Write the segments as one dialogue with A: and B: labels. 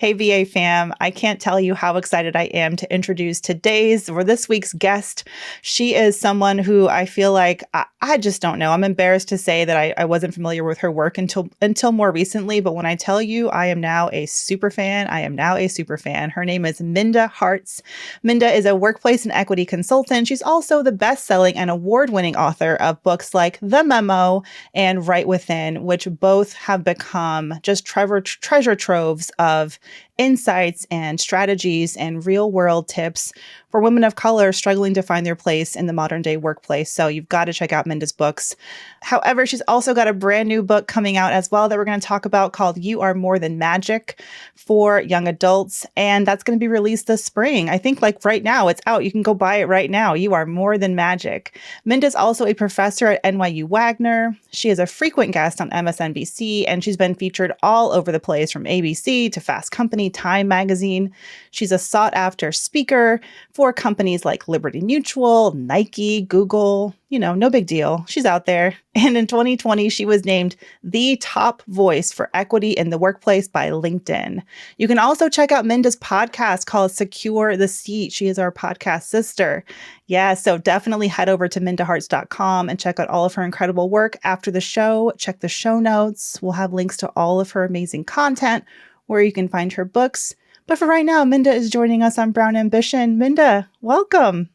A: Hey, VA fam, I can't tell you how excited I am to introduce today's or this week's guest. She is someone who I feel like I just don't know. I'm embarrassed to say that I wasn't familiar with her work until more recently. But when I tell you I am now a super fan, I am now a super fan. Her name is Minda Harts. Minda is a workplace and equity consultant. She's also the best-selling and award-winning author of books like The Memo and Right Within, which both have become just treasure troves of insights and strategies and real world tips for women of color struggling to find their place in the modern day workplace. So you've got to check out Minda's books. However, she's also got a brand new book coming out as well that we're going to talk about called You Are More Than Magic for young adults. And that's going to be released this spring. I think like right now it's out. You can go buy it right now. You Are More Than Magic. Minda's also a professor at NYU Wagner. She is a frequent guest on MSNBC, and she's been featured all over the place from ABC to Fast Company, Time Magazine. She's a sought after speaker for companies like Liberty Mutual, Nike, Google. You know, no big deal. She's out there. And in 2020, she was named the top voice for equity in the workplace by LinkedIn. You can also check out Minda's podcast called Secure the Seat. She is our podcast sister. Yeah, so definitely head over to mindaharts.com and check out all of her incredible work. After the show, check the show notes. We'll have links to all of her amazing content where you can find her books. But for right now, Minda is joining us on Brown Ambition. Minda, welcome.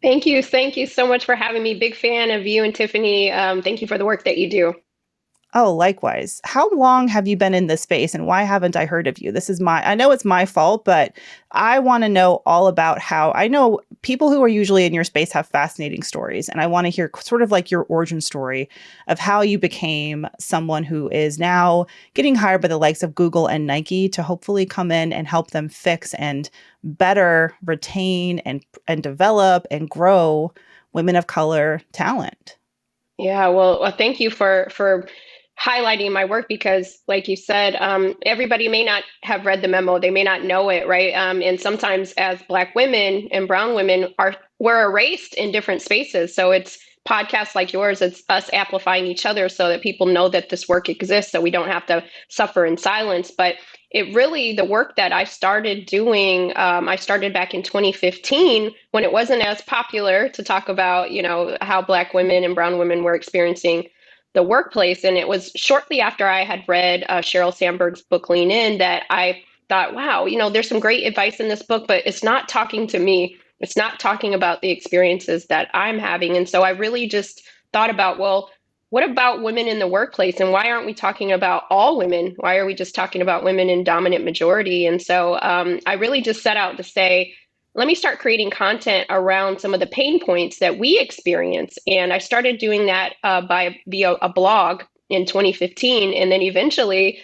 B: Thank you. Thank you so much for having me. Big fan of you and Tiffany. Thank you for the work that you do.
A: Oh, likewise. How long have you been in this space and why haven't I heard of you? I know it's my fault, but I want to know all about how I know people who are usually in your space have fascinating stories. And I want to hear sort of like your origin story of how you became someone who is now getting hired by the likes of Google and Nike to hopefully come in and help them fix and better retain and develop and grow women of color talent.
B: Yeah, well, thank you for highlighting my work because, like you said, everybody may not have read the memo. They may not know it, right? And sometimes, as Black women and Brown women, we're erased in different spaces. So it's podcasts like yours. It's us amplifying each other so that people know that this work exists, so we don't have to suffer in silence. But the work that I started doing, I started back in 2015 when it wasn't as popular to talk about, how Black women and Brown women were experiencing the workplace. And it was shortly after I had read Sheryl Sandberg's book, Lean In, that I thought, wow, there's some great advice in this book, but it's not talking to me. It's not talking about the experiences that I'm having. And so I really just thought about, well, what about women in the workplace? And why aren't we talking about all women? Why are we just talking about women in dominant majority? And so I really just set out to say, let me start creating content around some of the pain points that we experience. And I started doing that via a blog in 2015, and then eventually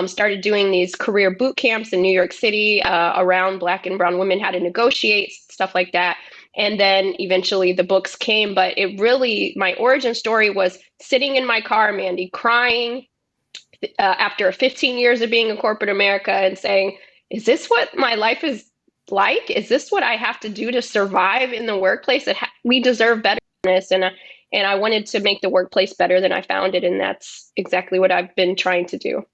B: started doing these career boot camps in New York City around Black and Brown women, how to negotiate, stuff like that. And then eventually the books came, but my origin story was sitting in my car, Mandy, crying after 15 years of being in corporate America and saying, is this what my life is like? Is this what I have to do to survive in the workplace? We deserve better than this. And I wanted to make the workplace better than I found it. And that's exactly what I've been trying to do.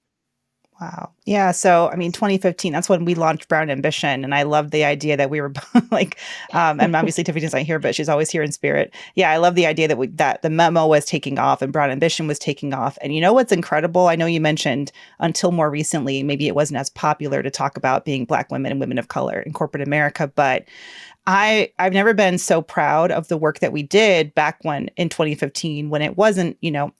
A: Wow. Yeah. So, I mean, 2015, that's when we launched Brown Ambition. And I love the idea that we were like, and obviously Tiffany's not here, but she's always here in spirit. Yeah. I love the idea that the memo was taking off and Brown Ambition was taking off. And you know what's incredible? I know you mentioned until more recently, maybe it wasn't as popular to talk about being Black women and women of color in corporate America, but I've never been so proud of the work that we did back when in 2015 when it wasn't,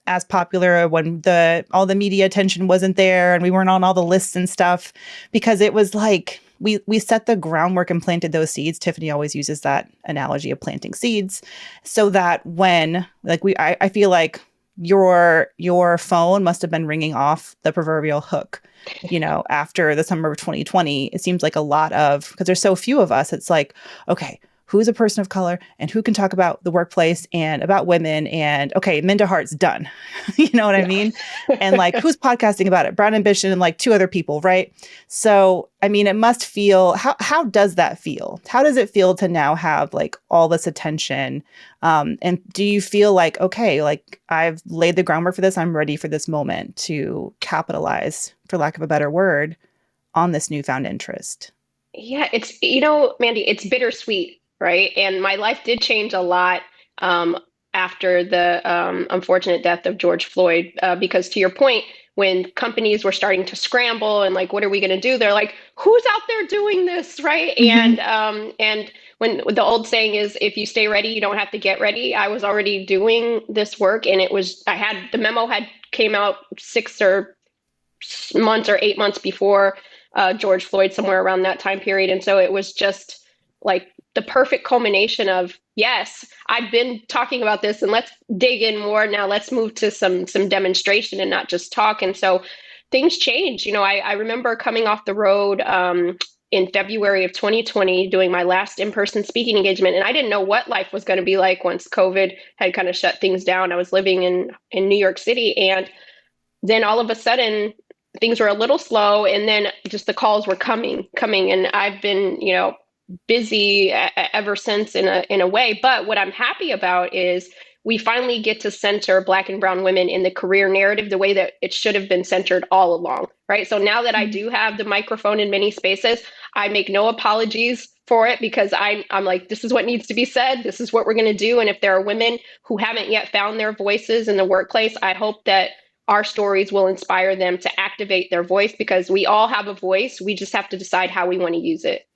A: as popular, when all the media attention wasn't there and we weren't on all the lists and stuff, because it was like we set the groundwork and planted those seeds. Tiffany always uses that analogy of planting seeds so that when I feel like your phone must have been ringing off the proverbial hook. After the summer of 2020, it seems like because there's so few of us, it's like, okay, who's a person of color and who can talk about the workplace and about women and okay, Minda Hart's done. You know what I mean? And like, who's podcasting about it? Brown Ambition and like two other people, right? So, I mean, it must feel, how does that feel? How does it feel to now have like all this attention? And do you feel like, okay, like I've laid the groundwork for this, I'm ready for this moment to capitalize, for lack of a better word, on this newfound interest?
B: Yeah, it's, Mandy, it's bittersweet, right? And my life did change a lot um, after the unfortunate death of George Floyd, because to your point, when companies were starting to scramble and like, what are we going to do? They're like, who's out there doing this, right?
A: Hmm.
B: And when the old saying is, if you stay ready, you don't have to get ready. I was already doing this work, and the memo had came out 6 or months or 8 months before George Floyd, somewhere around that time period. And so it was just like the perfect culmination of, yes, I've been talking about this, and let's dig in more. Now let's move to some demonstration and not just talk. And so things change. I remember coming off the road in February of 2020, doing my last in-person speaking engagement, and I didn't know what life was going to be like once COVID had kind of shut things down. I was living in New York City, and then all of a sudden things were a little slow, and then just the calls were coming, and I've been, busy ever since in a way. But what I'm happy about is we finally get to center Black and Brown women in the career narrative the way that it should have been centered all along, right? So now that I do have the microphone in many spaces, I make no apologies for it, because I'm like, this is what needs to be said. This is what we're going to do. And if there are women who haven't yet found their voices in the workplace, I hope that our stories will inspire them to activate their voice, because we all have a voice. We just have to decide how we want to use it.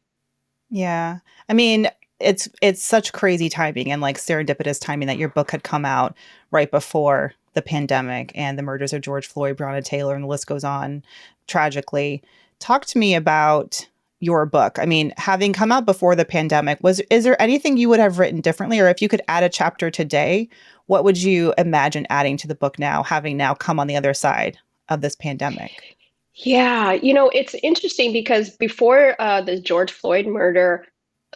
A: Yeah. I mean, it's such crazy timing and like serendipitous timing that your book had come out right before the pandemic and the murders of George Floyd, Breonna Taylor, and the list goes on tragically. Talk to me about your book. I mean, having come out before the pandemic, is there anything you would have written differently? Or if you could add a chapter today, what would you imagine adding to the book now, having now come on the other side of this pandemic?
B: Yeah, it's interesting because before the George Floyd murder,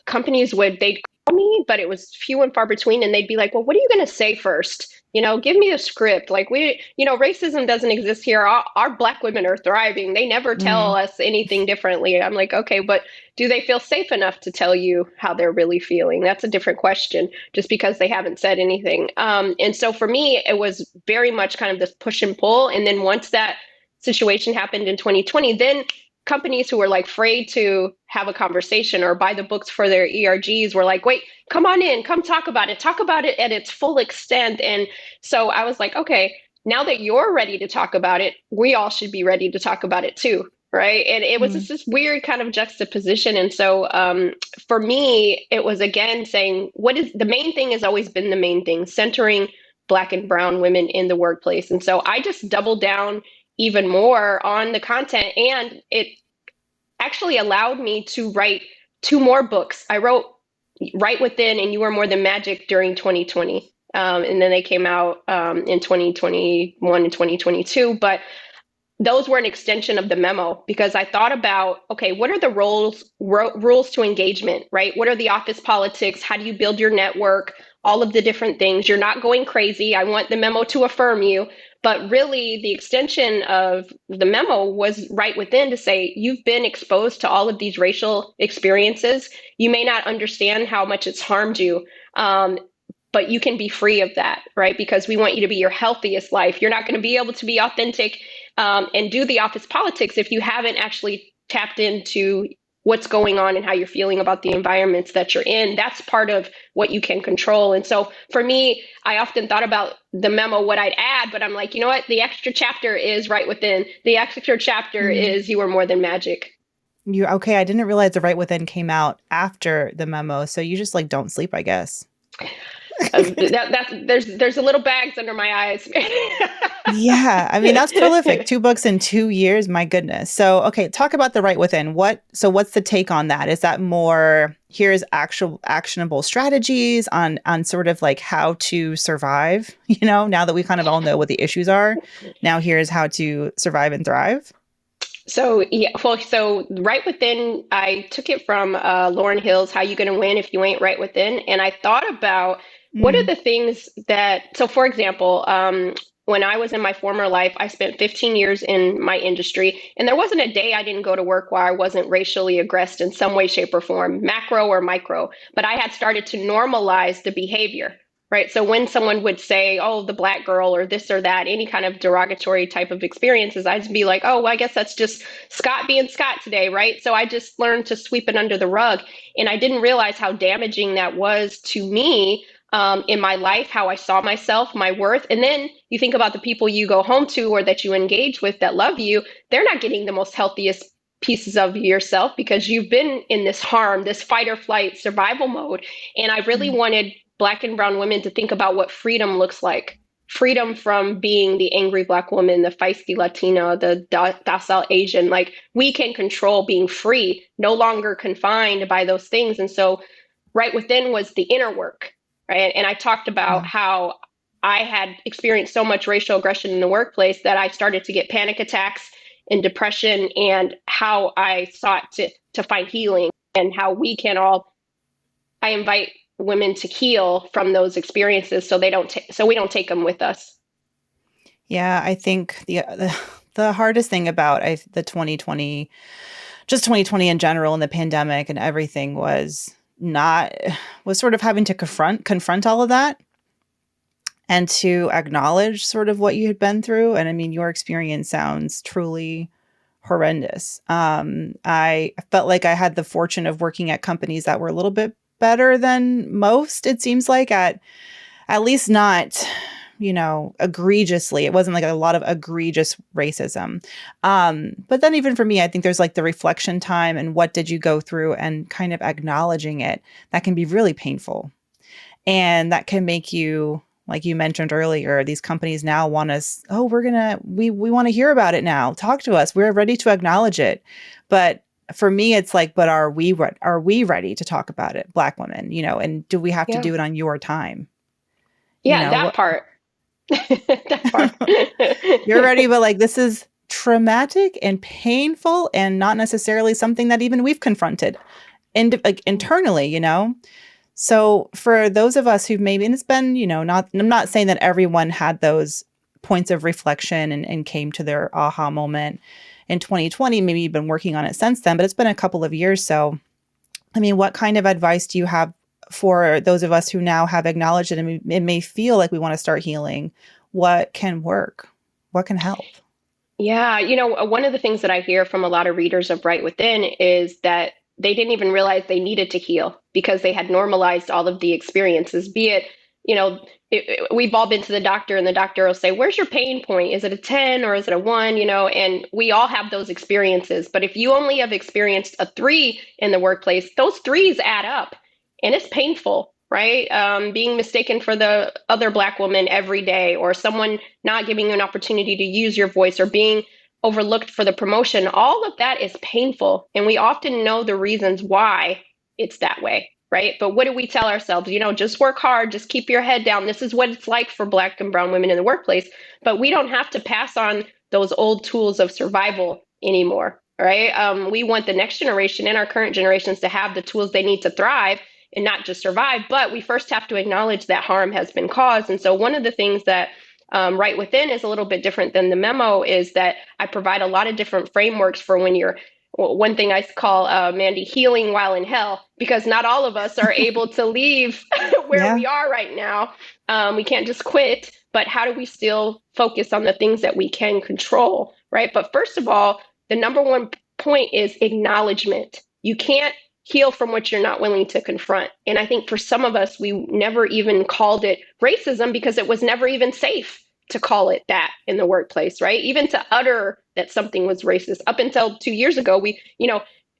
B: they'd call me, but it was few and far between, and they'd be like, "Well, what are you going to say first? Give me a script. Like, racism doesn't exist here. Our Black women are thriving. They never tell
A: Mm,
B: us anything differently." And I'm like, "Okay, but do they feel safe enough to tell you how they're really feeling?" That's a different question, just because they haven't said anything. And so for me, it was very much kind of this push and pull. And then once that situation happened in 2020, then companies who were like afraid to have a conversation or buy the books for their ERGs were like, wait, come on in, come talk about it at its full extent. And so I was like, okay, now that you're ready to talk about it, we all should be ready to talk about it too. Right. And it was
A: mm,
B: just this weird kind of juxtaposition. And so for me, it was again saying, what is the main thing has always been the main thing, centering Black and Brown women in the workplace. And so I just doubled down even more on the content, and it actually allowed me to write two more books. I wrote Right Within and You Are More Than Magic during 2020. And then they came out in 2021 and 2022. But those were an extension of the memo, because I thought about, okay, what are the rules to engagement, right? What are the office politics? How do you build your network? All of the different things. You're not going crazy. I want the memo to affirm you. But really, the extension of the memo was right within to say, you've been exposed to all of these racial experiences. You may not understand how much it's harmed you. But you can be free of that, right? Because we want you to be your healthiest life. You're not going to be able to be authentic and do the office politics if you haven't actually tapped into what's going on and how you're feeling about the environments that you're in. That's part of what you can control. And so for me, I often thought about the memo, what I'd add, but I'm like, you know what? The extra chapter is Right Within. The extra chapter
A: mm.
B: is You Are More Than Magic.
A: You okay, I didn't realize The Right Within came out after the memo, so you just, like, don't sleep, I guess.
B: There's a little bags under my eyes.
A: Yeah, I mean, that's prolific, 2 books in 2 years, my goodness. So, okay, talk about The Right Within. What's the take on that? Is that more, here's actual actionable strategies on sort of like how to survive, now that we kind of all know what the issues are, now here's how to survive and thrive?
B: So yeah, well, so Right Within, I took it from Lauren Hill's "How You Gonna Win If You Ain't Right Within," and I thought about what are
A: Mm,
B: the things that. So, for example, when I was in my former life, I spent 15 years in my industry, and there wasn't a day I didn't go to work where I wasn't racially aggressed in some way, shape, or form, macro or micro. But I had started to normalize the behavior. right? So when someone would say, oh, the Black girl or this or that, any kind of derogatory type of experiences, I'd be like, oh, well, I guess that's just Scott being Scott today, right? So I just learned to sweep it under the rug. And I didn't realize how damaging that was to me, in my life, how I saw myself, my worth. And then you think about the people you go home to or that you engage with that love you, they're not getting the most healthiest pieces of yourself because you've been in this harm, this fight or flight survival mode. And I really wanted Black and brown women to think about what freedom looks like. Freedom from being the angry Black woman, the feisty Latina, the docile Asian. Like, we can control being free, no longer confined by those things. And so right within was the inner work, right? And I talked about how I had experienced so much racial aggression in the workplace that I started to get panic attacks and depression, and how I sought to find healing, and how we can all, I invite women to heal from those experiences so so we don't take them with us.
A: Yeah, I think the hardest thing about the 2020, just 2020 in general, and the pandemic and everything was sort of having to confront all of that and to acknowledge sort of what you had been through. And I mean, your experience sounds truly horrendous. I felt like I had the fortune of working at companies that were a little bit better than most, it seems like, at least not, egregiously. It wasn't like a lot of egregious racism. But then even for me, I think there's like the reflection time and what did you go through and kind of acknowledging it that can be really painful. And that can make you, like you mentioned earlier, these companies now want us, oh, we want to hear about it now. Talk to us. We're ready to acknowledge it. But for me, it's like, but are we ready to talk about it, Black women, and do we have to
B: Yeah.
A: do it on your time?
B: Yeah, that part. That part.
A: You're ready, but like, this is traumatic and painful and not necessarily something that even we've confronted internally, So for those of us who've maybe, and it's been, I'm not saying that everyone had those points of reflection and came to their aha moment in 2020, maybe you've been working on it since then, but it's been a couple of years. So, I mean, what kind of advice do you have for those of us who now have acknowledged it and it may feel like we want to start healing? What can work? What can help?
B: Yeah, one of the things that I hear from a lot of readers of Right Within is that they didn't even realize they needed to heal because they had normalized all of the experiences, be it, we've all been to the doctor and the doctor will say, where's your pain point? Is it a 10 or is it a 1? And we all have those experiences. But if you only have experienced a 3 in the workplace, those 3s add up and it's painful. Right? Being mistaken for the other Black woman every day, or someone not giving you an opportunity to use your voice, or being overlooked for the promotion, all of that is painful. And we often know the reasons why it's that way, right? But what do we tell ourselves? Just work hard, just keep your head down. This is what it's like for Black and brown women in the workplace. But we don't have to pass on those old tools of survival anymore, right? We want the next generation and our current generations to have the tools they need to thrive and not just survive. But we first have to acknowledge that harm has been caused. And so one of the things that Right Within is a little bit different than the memo is that I provide a lot of different frameworks for when you're, one thing I call, Mandy, healing while in hell, because not all of us are able to leave where we are right now. We can't just quit, but how do we still focus on the things that we can control, right? But first of all, the number one point is acknowledgement. You can't heal from what you're not willing to confront. And I think for some of us, we never even called it racism because it was never even safe to call it that in the workplace, right? Even to utter that something was racist. Up until 2 years ago,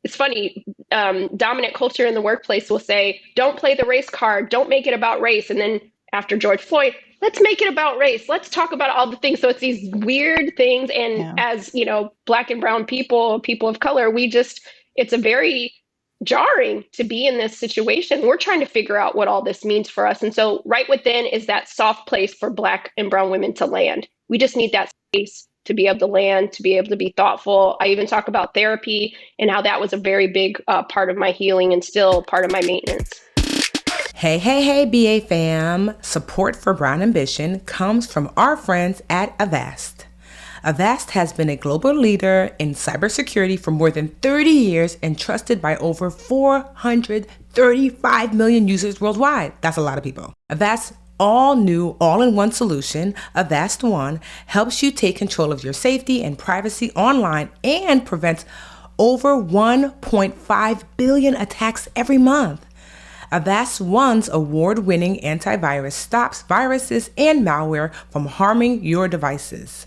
B: it's funny, dominant culture in the workplace will say, don't play the race card, don't make it about race. And then after George Floyd, let's make it about race. Let's talk about all the things. So it's these weird things. And as, Black and brown people of color, it's a very jarring to be in this situation. We're trying to figure out what all this means for us. And so Right Within is that soft place for Black and brown women to land. We just need that space to be able to land, to be able to be thoughtful. I even talk about therapy and how that was a very big part of my healing and still part of my maintenance.
C: Hey, BA fam. Support for Brown Ambition comes from our friends at Avast. Avast has been a global leader in cybersecurity for more than 30 years and trusted by over 435 million users worldwide. That's a lot of people. Avast All new, all-in-one solution, Avast One, helps you take control of your safety and privacy online and prevents over 1.5 billion attacks every month. Avast One's award-winning antivirus stops viruses and malware from harming your devices.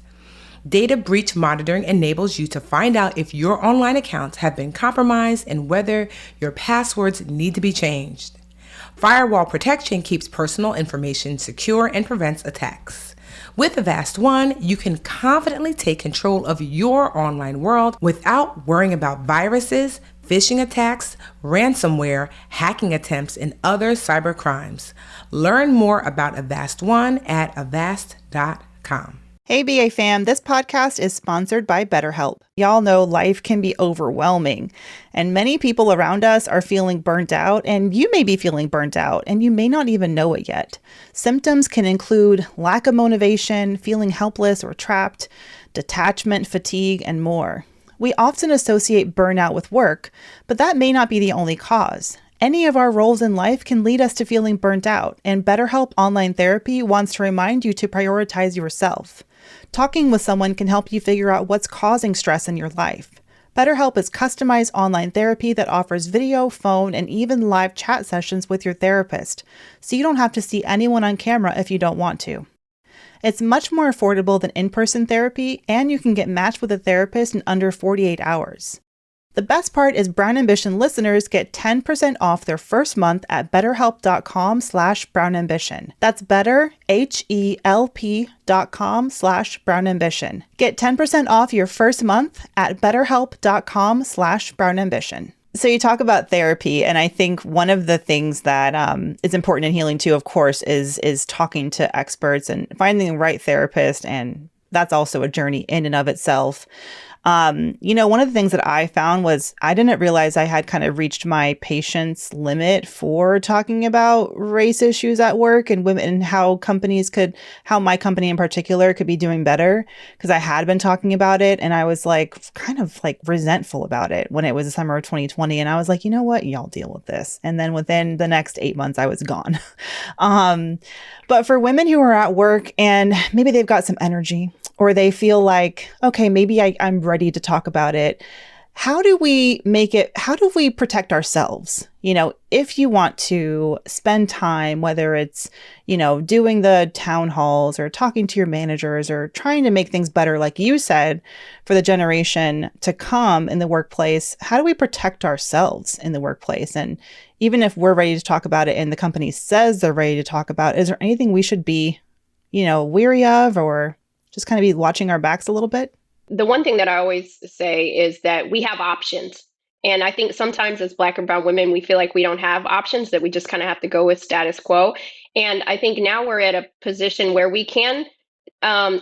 C: Data breach monitoring enables you to find out if your online accounts have been compromised and whether your passwords need to be changed. Firewall protection keeps personal information secure and prevents attacks. With Avast One, you can confidently take control of your online world without worrying about viruses, phishing attacks, ransomware, hacking attempts, and other cyber crimes. Learn more about Avast One at avast.com.
A: Hey, BA fam, this podcast is sponsored by BetterHelp. Y'all know life can be overwhelming, and many people around us are feeling burnt out, and you may be feeling burnt out, and you may not even know it yet. Symptoms can include lack of motivation, feeling helpless or trapped, detachment, fatigue, and more. We often associate burnout with work, but that may not be the only cause. Any of our roles in life can lead us to feeling burnt out, and BetterHelp Online Therapy wants to remind you to prioritize yourself. Talking with someone can help you figure out what's causing stress in your life. BetterHelp is customized online therapy that offers video, phone, and even live chat sessions with your therapist, so you don't have to see anyone on camera if you don't want to. It's much more affordable than in-person therapy, and you can get matched with a therapist in under 48 hours. The best part is Brown Ambition listeners get 10% off their first month at betterhelp.com/brownambition. That's better, HELP.com/brownambition. Get 10% off your first month at betterhelp.com/brownambition. So you talk about therapy, and I think one of the things that is important in healing too, of course, is talking to experts and finding the right therapist, and that's also a journey in and of itself. One of the things that I found was I didn't realize I had kind of reached my patience limit for talking about race issues at work and women and how my company in particular could be doing better, because I had been talking about it and I was kind of resentful about it when it was the summer of 2020. And I was like, you know what, y'all deal with this. And then within the next 8 months, I was gone. But for women who are at work and maybe they've got some energy, or they feel like, okay, maybe I'm ready to talk about it. How do we protect ourselves? If you want to spend time, whether it's, doing the town halls or talking to your managers or trying to make things better, like you said, for the generation to come in the workplace, how do we protect ourselves in the workplace? And even if we're ready to talk about it and the company says they're ready to talk about it, is there anything we should be, weary of, or just kind of be watching our backs a little bit?
B: The one thing that I always say is that we have options. And I think sometimes as Black and brown women, we feel like we don't have options, that we just kind of have to go with status quo. And I think now we're at a position where we can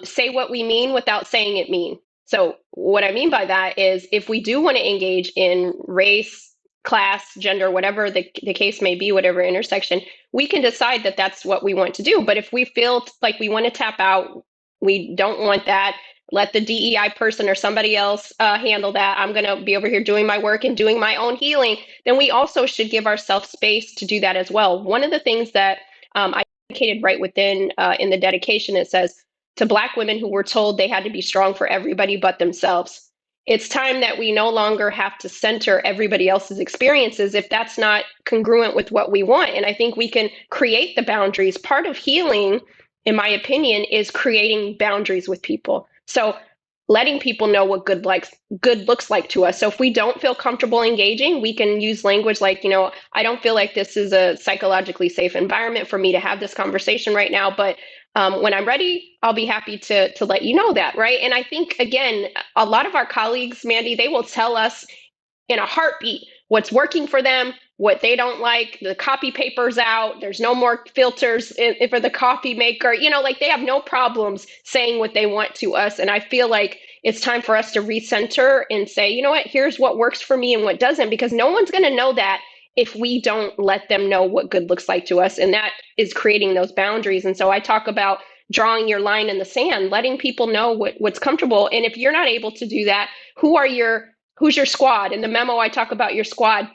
B: say what we mean without saying it mean. So what I mean by that is if we do want to engage in race, class, gender, whatever the case may be, whatever intersection, we can decide that that's what we want to do. But if we feel like we want to tap out, we don't want that, let the DEI person or somebody else handle that. I'm going to be over here doing my work and doing my own healing. Then we also should give ourselves space to do that as well. One of the things that I indicated right within in the dedication, it says, to Black women who were told they had to be strong for everybody but themselves. It's time that we no longer have to center everybody else's experiences if that's not congruent with what we want. And I think we can create the boundaries. Part of healing, in my opinion, is creating boundaries with people. So letting people know what good looks like to us. So if we don't feel comfortable engaging, we can use language like, I don't feel like this is a psychologically safe environment for me to have this conversation right now, but when I'm ready, I'll be happy to let you know that, right? And I think, again, a lot of our colleagues, Mandy, they will tell us in a heartbeat what's working for them, what they don't like. The copy paper's out. There's no more filters for the coffee maker. They have no problems saying what they want to us. And I feel like it's time for us to recenter and say, you know what, here's what works for me and what doesn't, because no one's going to know that if we don't let them know what good looks like to us. And that is creating those boundaries. And so I talk about drawing your line in the sand, letting people know what's comfortable. And if you're not able to do that, who's your squad? In the memo, I talk about your squad.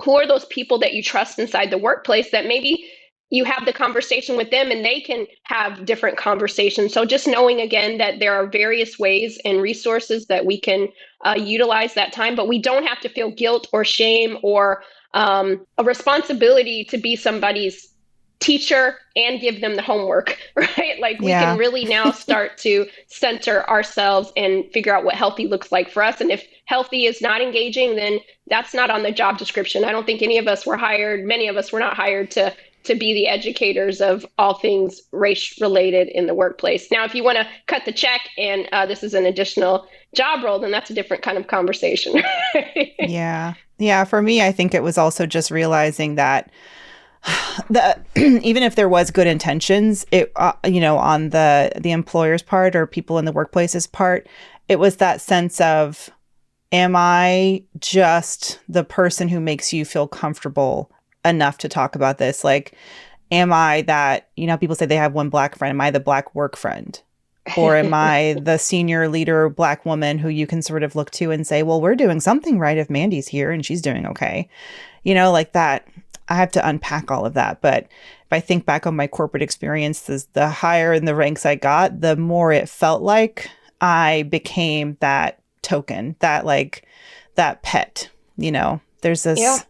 B: Who are those people that you trust inside the workplace that maybe, you have the conversation with them and they can have different conversations. So just knowing again that there are various ways and resources that we can utilize that time, but we don't have to feel guilt or shame or a responsibility to be somebody's teacher and give them the homework, right? Like we can
A: Yeah.
B: really now start to center ourselves and figure out what healthy looks like for us. And if healthy is not engaging, then that's not on the job description. I don't think any of us were hired, many of us were not hired to be the educators of all things race related in the workplace. Now, if you want to cut the check and this is an additional job role, then that's a different kind of conversation.
A: Yeah. Yeah. For me, I think it was also just realizing that the even if there was good intentions, it on the employer's part or people in the workplace's part, it was that sense of, am I just the person who makes you feel comfortable enough to talk about this? Like, am I that, people say they have one black friend. Am I the black work friend? Or am I the senior leader black woman who you can sort of look to and say, well, we're doing something right if Mandy's here and she's doing okay. Like that. I have to unpack all of that. But if I think back on my corporate experiences, the higher in the ranks I got, the more it felt like I became that token, that pet. There's this,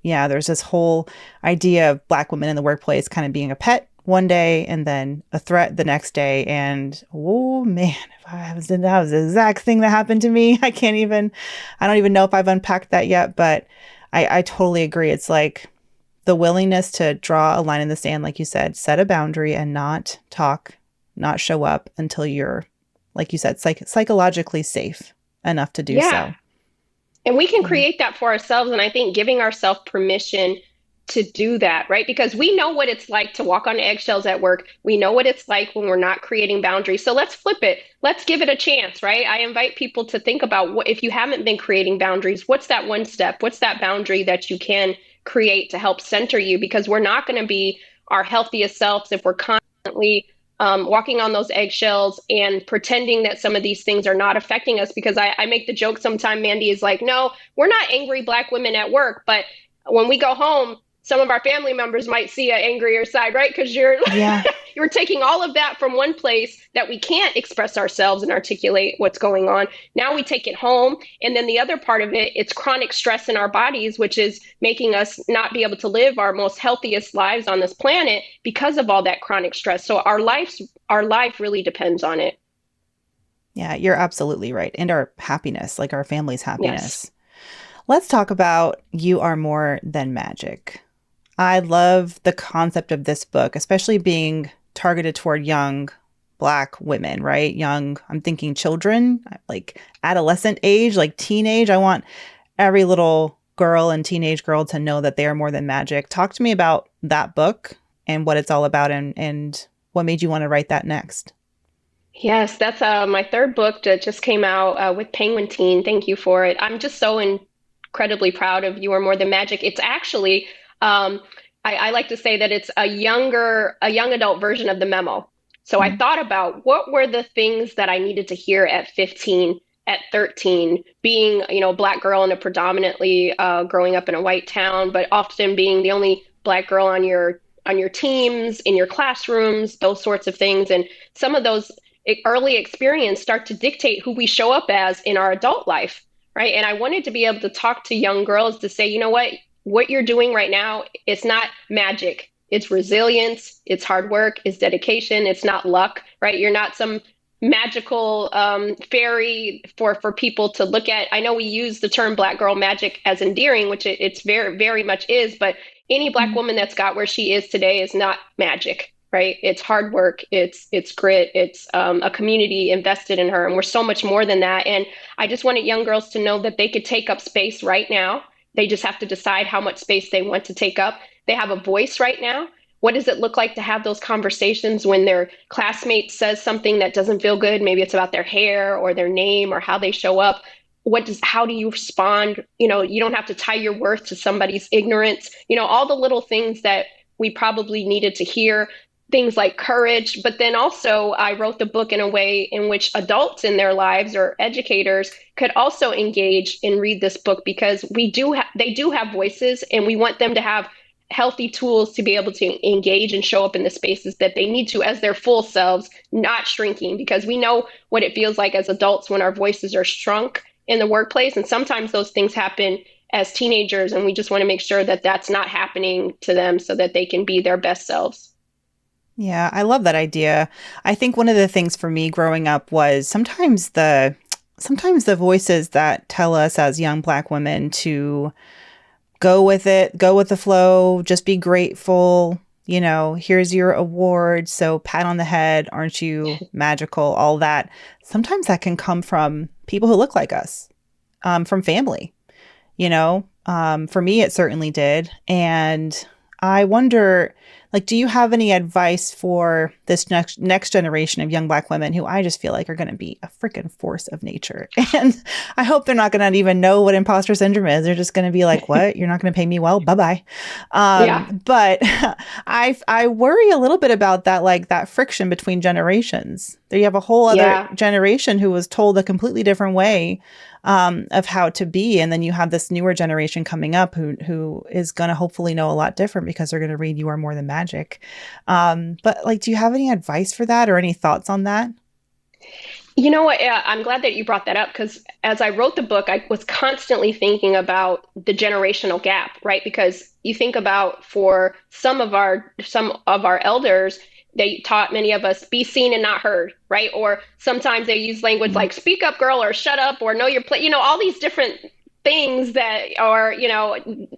A: there's this whole idea of black women in the workplace kind of being a pet one day and then a threat the next day. And oh man, that was the exact thing that happened to me. I don't even know if I've unpacked that yet, but I totally agree. It's like the willingness to draw a line in the sand, like you said, set a boundary and not talk, not show up until you're, like you said, psychologically safe enough to do so.
B: And we can create that for ourselves. And I think giving ourselves permission to do that, right? Because we know what it's like to walk on eggshells at work. We know what it's like when we're not creating boundaries. So let's flip it. Let's give it a chance, right? I invite people to think about if you haven't been creating boundaries, what's that one step? What's that boundary that you can create to help center you? Because we're not going to be our healthiest selves if we're constantly walking on those eggshells and pretending that some of these things are not affecting us. Because I make the joke sometimes, Mandy is like, no, we're not angry black women at work, but when we go home, some of our family members might see an angrier side, right? Because you're taking all of that from one place that we can't express ourselves and articulate what's going on. Now we take it home. And then the other part of it, it's chronic stress in our bodies, which is making us not be able to live our most healthiest lives on this planet because of all that chronic stress. So our life really depends on it.
A: Yeah, you're absolutely right. And our happiness, like our family's happiness.
B: Yes.
A: Let's talk about You Are More Than Magic. I love the concept of this book, especially being targeted toward young Black women, right? Young, I'm thinking children, like adolescent age, like teenage. I want every little girl and teenage girl to know that they are more than magic. Talk to me about that book and what it's all about and what made you want to write that next.
B: Yes, that's my third book that just came out with Penguin Teen. Thank you for it. I'm just so incredibly proud of You Are More Than Magic. It's actually I like to say that it's a young adult version of the memo. So I thought about what were the things that I needed to hear at 15, at 13, being, a Black girl in a predominantly growing up in a white town, but often being the only Black girl on your teams, in your classrooms, those sorts of things. And some of those early experience start to dictate who we show up as in our adult life, right? And I wanted to be able to talk to young girls to say, you know what you're doing right now, it's not magic. It's resilience, it's hard work, it's dedication, it's not luck, right? You're not some magical fairy for people to look at. I know we use the term Black girl magic as endearing, which it's very, very much is, but any Black woman that's got where she is today is not magic, right? It's hard work, it's grit, it's a community invested in her, and we're so much more than that. And I just wanted young girls to know that they could take up space right now. They just have to decide how much space they want to take up. They have a voice right now. What does it look like to have those conversations when their classmate says something that doesn't feel good? Maybe it's about their hair or their name or how they show up. How do you respond? You don't have to tie your worth to somebody's ignorance. All the little things that we probably needed to hear, things like courage. But then also I wrote the book in a way in which adults in their lives or educators could also engage and read this book, because they do have voices, and we want them to have healthy tools to be able to engage and show up in the spaces that they need to as their full selves, not shrinking, because we know what it feels like as adults when our voices are shrunk in the workplace. And sometimes those things happen as teenagers, and we just want to make sure that that's not happening to them so that they can be their best selves.
A: Yeah, I love that idea. I think one of the things for me growing up was sometimes the voices that tell us as young Black women to go with it, go with the flow, just be grateful. Here's your award. So pat on the head. Aren't you magical? All that. Sometimes that can come from people who look like us, from family. For me, it certainly did. And I wonder, like, do you have any advice for this next generation of young Black women who I just feel like are going to be a freaking force of nature? And I hope they're not going to even know what imposter syndrome is. They're just going to be like, what? You're not going to pay me well? Bye-bye.
B: Yeah.
A: But I worry a little bit about that, like that friction between generations. There you have a whole other generation who was told a completely different way of how to be. And then you have this newer generation coming up who is going to hopefully know a lot different because they're going to read You Are More Than Magic. But like, do you have any advice for that or any thoughts on that?
B: You know what? Yeah, I'm glad that you brought that up because as I wrote the book, I was constantly thinking about the generational gap, right? Because you think about for some of our elders, they taught many of us be seen and not heard, right? Or sometimes they use language like speak up, girl, or shut up, or know your place, all these different things that are,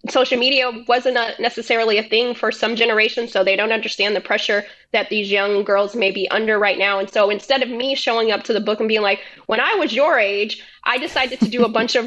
B: social media wasn't necessarily a thing for some generations, so they don't understand the pressure that these young girls may be under right now. And so instead of me showing up to the book and being like, when I was your age, I decided to do a bunch of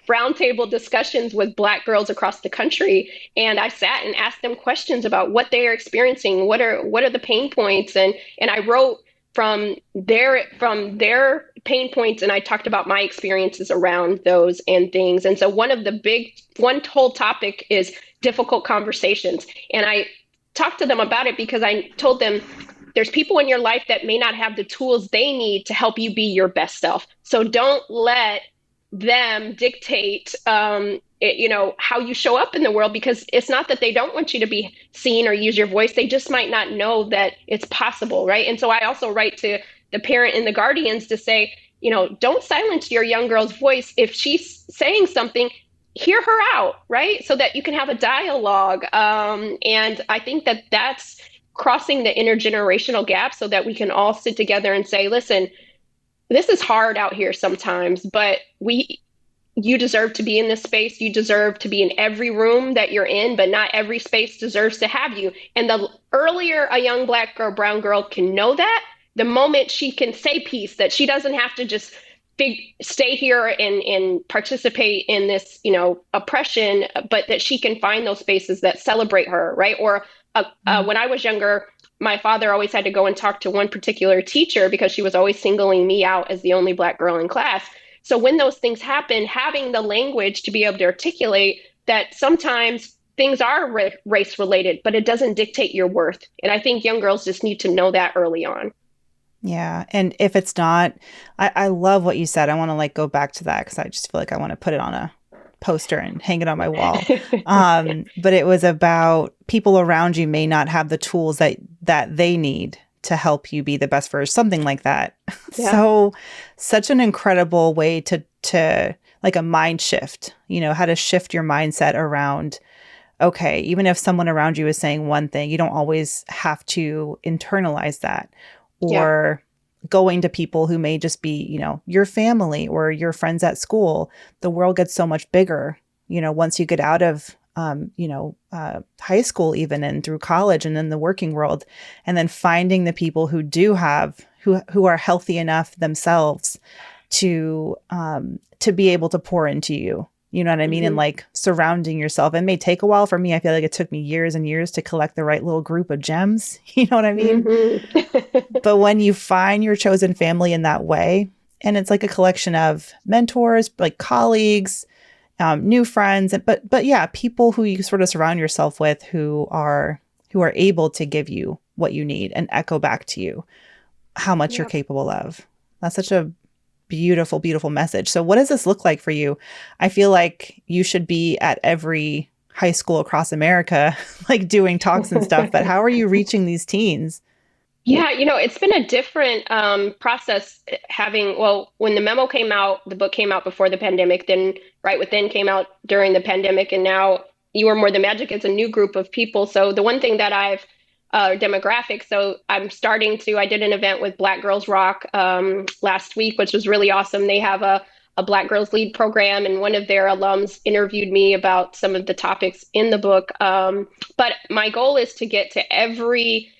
B: roundtable discussions with Black girls across the country. And I sat and asked them questions about what they are experiencing, what are the pain points, and I wrote from their pain points, and I talked about my experiences around those and things. And so one whole topic is difficult conversations, and I talked to them about it because I told them there's people in your life that may not have the tools they need to help you be your best self. So don't let them dictate how you show up in the world, because it's not that they don't want you to be seen or use your voice. They just might not know that it's possible, right? And so I also write to the parent and the guardians to say, don't silence your young girl's voice. If she's saying something, hear her out, right? So that you can have a dialogue. And I think that that's crossing the intergenerational gap so that we can all sit together and say, listen, this is hard out here sometimes, but you deserve to be in this space. You deserve to be in every room that you're in, but not every space deserves to have you. And the earlier a young Black girl, brown girl can know that, the moment she can say peace, that she doesn't have to just stay here and participate in this, oppression, but that she can find those spaces that celebrate her, right? Or when I was younger, my father always had to go and talk to one particular teacher because she was always singling me out as the only Black girl in class. So when those things happen, having the language to be able to articulate that sometimes things are race related, but it doesn't dictate your worth. And I think young girls just need to know that early on.
A: Yeah. And if it's not, I love what you said. I want to go back to that because I just feel like I want to put it on a poster and hang it on my wall. But it was about people around you may not have the tools that they need to help you be the best version, something like that. Yeah. So such an incredible way to like a mind shift, how to shift your mindset around, okay, even if someone around you is saying one thing, you don't always have to internalize that. Or going to people who may just be, your family or your friends at school. The world gets so much bigger, once you get out of, high school even and through college and then the working world, and then finding the people who do have, who are healthy enough themselves to be able to pour into you. You know what I mean?
B: Mm-hmm.
A: And surrounding yourself. It may take a while. For me, I feel like it took me years and years to collect the right little group of gems. You know what I mean?
B: Mm-hmm.
A: But when you find your chosen family in that way, and it's like a collection of mentors, like colleagues, new friends, but yeah, people who you sort of surround yourself with who are able to give you what you need and echo back to you how much you're capable of. That's such a beautiful, beautiful message. So what does this look like for you? I feel like you should be at every high school across America, like doing talks and stuff, but how are you reaching these teens?
B: Yeah, it's been a different process having, well, when the memo came out, the book came out before the pandemic, then Right Within came out during the pandemic, and now You Are More Than Magic is a new group of people. So the one thing that demographic, so I did an event with Black Girls Rock last week, which was really awesome. They have a Black Girls Lead program, and one of their alums interviewed me about some of the topics in the book. But my goal is to get to every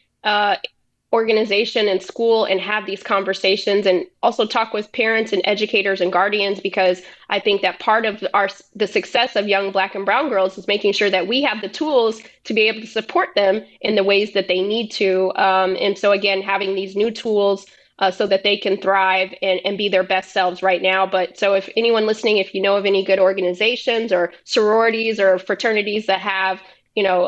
B: organization and school and have these conversations, and also talk with parents and educators and guardians, because I think that part of the success of young Black and brown girls is making sure that we have the tools to be able to support them in the ways that they need to. And so again, having these new tools so that they can thrive and be their best selves right now. But so if anyone listening, if you know of any good organizations or sororities or fraternities that have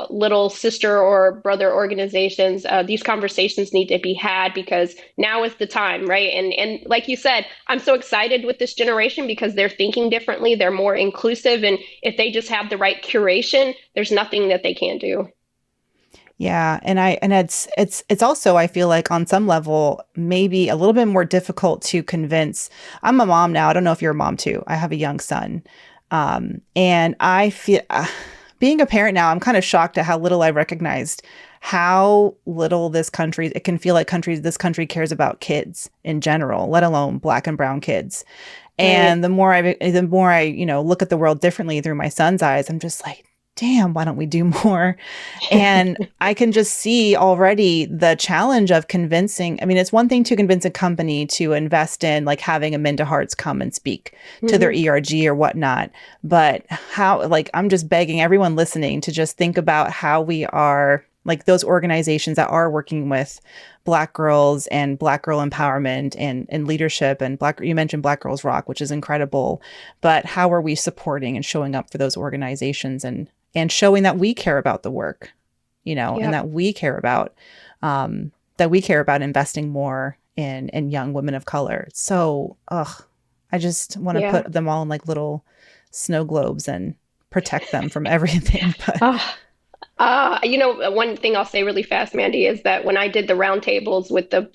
B: little sister or brother organizations, these conversations need to be had, because now is the time, right? And like you said, I'm so excited with this generation because they're thinking differently, they're more inclusive, and if they just have the right curation, there's nothing that they can't do.
A: Yeah, and it's also, I feel like on some level maybe a little bit more difficult to convince. I'm a mom now. I don't know if you're a mom too. I have a young son. And I feel being a parent now, I'm kind of shocked at how little I recognized how little this country cares about kids in general, let alone Black and brown kids. And the more I, look at the world differently through my son's eyes, I'm just like, damn, why don't we do more? And I can just see already the challenge of convincing. I mean, it's one thing to convince a company to invest in like having a Minda Harts come and speak to their ERG or whatnot. But how, like, I'm just begging everyone listening to just think about how we are, like those organizations that are working with Black girls and Black girl empowerment and leadership, and you mentioned Black Girls Rock, which is incredible, but how are we supporting and showing up for those organizations and showing that we care about the work, and that we care about investing more in young women of color. So, I just want to put them all in like little snow globes and protect them from everything. But
B: one thing I'll say really fast, Mandy, is that when I did the roundtables with the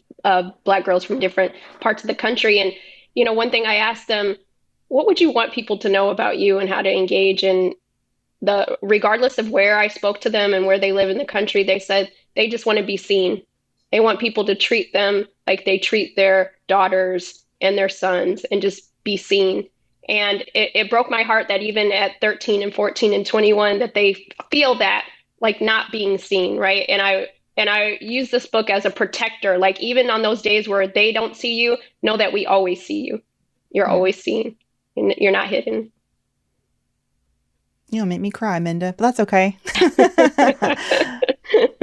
B: Black girls from different parts of the country, and one thing I asked them, what would you want people to know about you and how to engage? And regardless of where I spoke to them and where they live in the country, they said they just want to be seen. They want people to treat them like they treat their daughters and their sons, and just be seen. And it broke my heart that even at 13 and 14 and 21, that they feel that like not being seen, right? And I use this book as a protector. Like even on those days where they don't see you, know that we always see you. You're always seen, and you're not hidden.
A: You'll make me cry, Minda, but that's okay.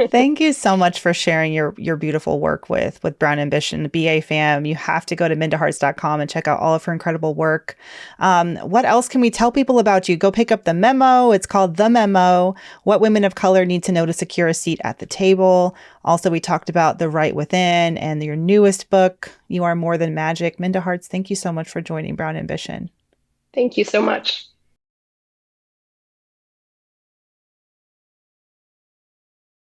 A: Thank you so much for sharing your beautiful work with Brown Ambition, BA fam. You have to go to mindaharts.com and check out all of her incredible work. What else can we tell people about you? Go pick up the memo. It's called The Memo, What Women of Color Need to Know to Secure a Seat at the Table. Also, we talked about The Right Within and your newest book, You Are More Than Magic. Minda Harts, thank you so much for joining Brown Ambition.
B: Thank you so much.